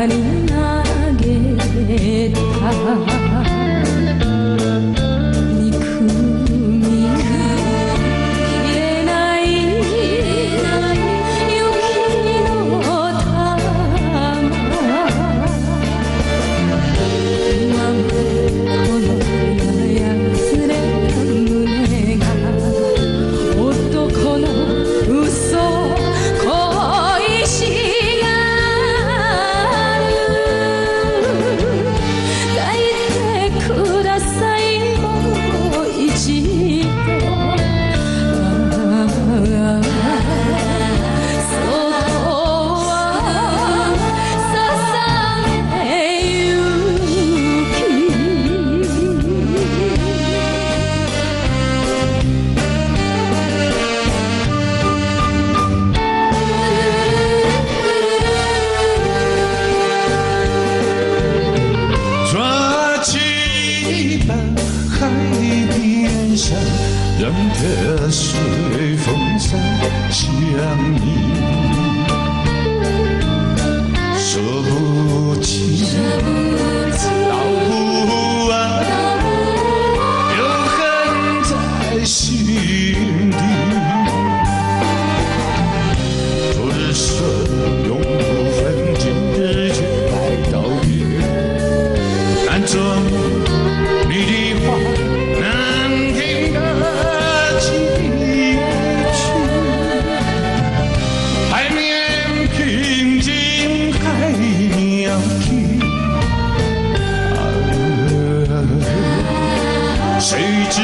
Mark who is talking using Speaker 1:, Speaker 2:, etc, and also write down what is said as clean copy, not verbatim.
Speaker 1: に投げた憎み消えない雪の玉今もこのやつれた胸が男の嘘恋しがる抱いてくださいもう一度そこは捧げゆき
Speaker 2: 抓起吧，海边上，让它随风散向你。说不清，道不完，留痕在心底。昨日说永不分，今日却来道别。难做梦，你的话难听的几句，海面平静，海鸟啼，谁知